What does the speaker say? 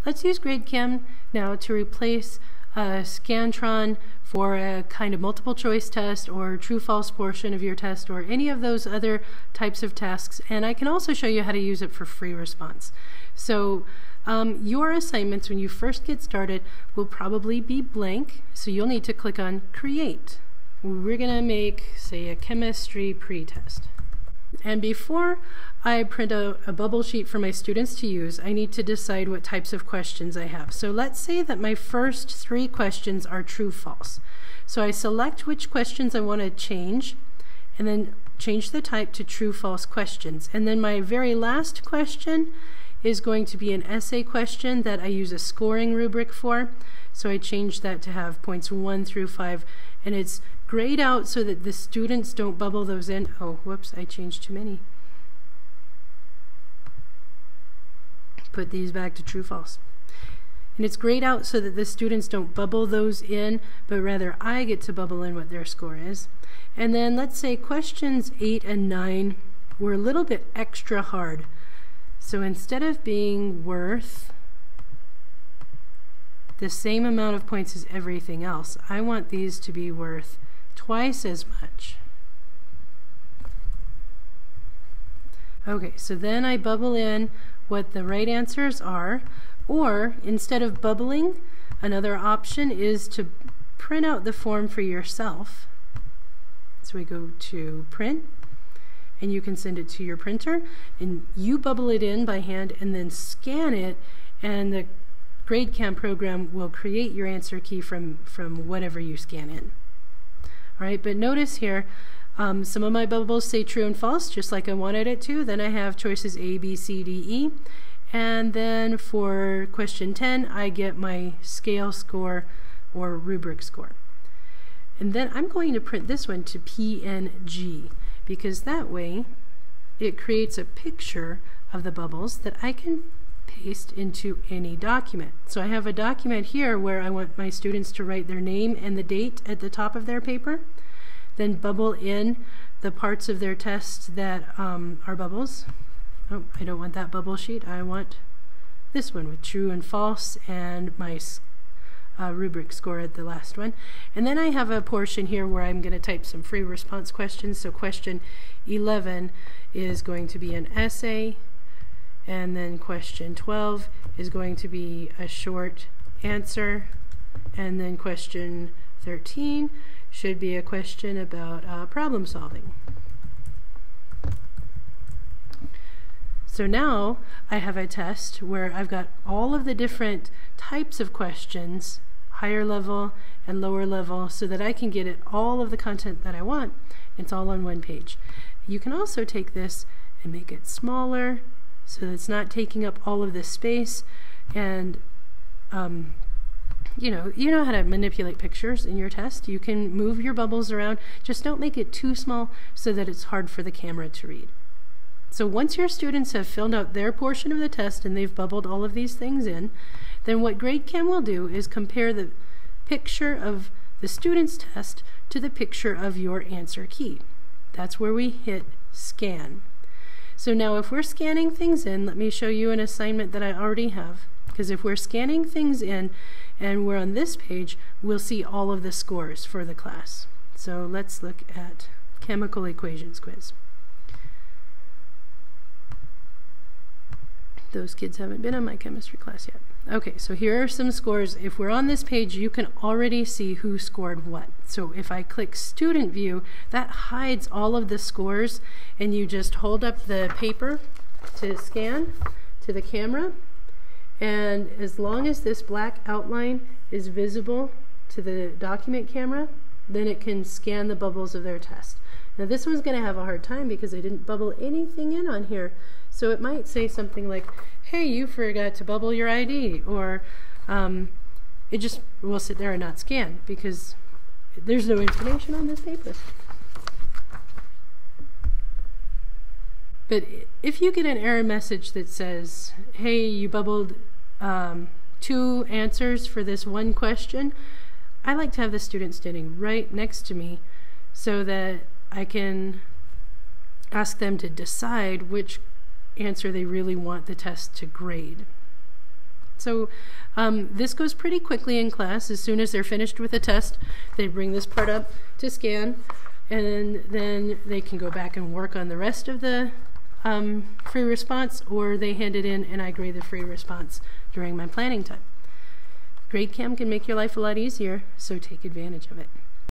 Let's use GradeCam now to replace Scantron for a kind of multiple choice test or true-false portion of your test or any of those other types of tasks, and I can also show you how to use it for free response. So your assignments when you first get started will probably be blank, so you'll need to click on Create. We're going to make, say, a chemistry pretest. And before I print a bubble sheet for my students to use, I need to decide what types of questions I have. So let's say that my first 3 questions are true-false. So I select which questions I want to change, and then change the type to true-false questions. And then my very last question is going to be an essay question that I use a scoring rubric for. So I change that to have points 1 through 5, and it's grayed out so that the students don't bubble those in. Oh, whoops, I changed too many. Put these back to true false. And it's grayed out so that the students don't bubble those in, but rather I get to bubble in what their score is. And then let's say questions 8 and 9 were a little bit extra hard. So instead of being worth the same amount of points as everything else, I want these to be worth twice as much. Okay, so then I bubble in what the right answers are, or instead of bubbling, another option is to print out the form for yourself. So we go to print, and you can send it to your printer, and you bubble it in by hand and then scan it, and the GradeCam program will create your answer key from whatever you scan in. All right, but notice here, some of my bubbles say true and false, just like I wanted it to. Then I have choices A, B, C, D, E. And then for question 10, I get my scale score or rubric score. And then I'm going to print this one to PNG, because that way it creates a picture of the bubbles that I can paste into any document. So I have a document here where I want my students to write their name and the date at the top of their paper, then bubble in the parts of their test that are bubbles. Oh, I don't want that bubble sheet. I want this one with true and false and my rubric score at the last one. And then I have a portion here where I'm going to type some free response questions. So question 11 is going to be an essay, and then question 12 is going to be a short answer, and then question 13 should be a question about problem solving. So now I have a test where I've got all of the different types of questions, higher level and lower level, so that I can get at all of the content that I want. It's all on one page. You can also take this and make it smaller so that it's not taking up all of this space, and you know how to manipulate pictures in your test. You can move your bubbles around, just don't make it too small so that it's hard for the camera to read. So once your students have filled out their portion of the test and they've bubbled all of these things in, then what GradeCam will do is compare the picture of the student's test to the picture of your answer key. That's where we hit scan. So now if we're scanning things in, let me show you an assignment that I already have, because if we're scanning things in and we're on this page, we'll see all of the scores for the class. So let's look at chemical equations quiz. Those kids haven't been in my chemistry class yet. Okay, so here are some scores. If we're on this page, you can already see who scored what. So if I click Student View, that hides all of the scores, and you just hold up the paper to scan to the camera, and as long as this black outline is visible to the document camera, then it can scan the bubbles of their test. Now this one's going to have a hard time because I didn't bubble anything in on here. So it might say something like, hey, you forgot to bubble your ID, or it just will sit there and not scan because there's no information on this paper. But if you get an error message that says, hey, you bubbled 2 answers for this one question, I like to have the student standing right next to me so that I can ask them to decide which answer they really want the test to grade. So this goes pretty quickly in class. As soon as they're finished with the test, they bring this part up to scan, and then they can go back and work on the rest of the free response, or they hand it in and I grade the free response during my planning time. GradeCam can make your life a lot easier, so take advantage of it.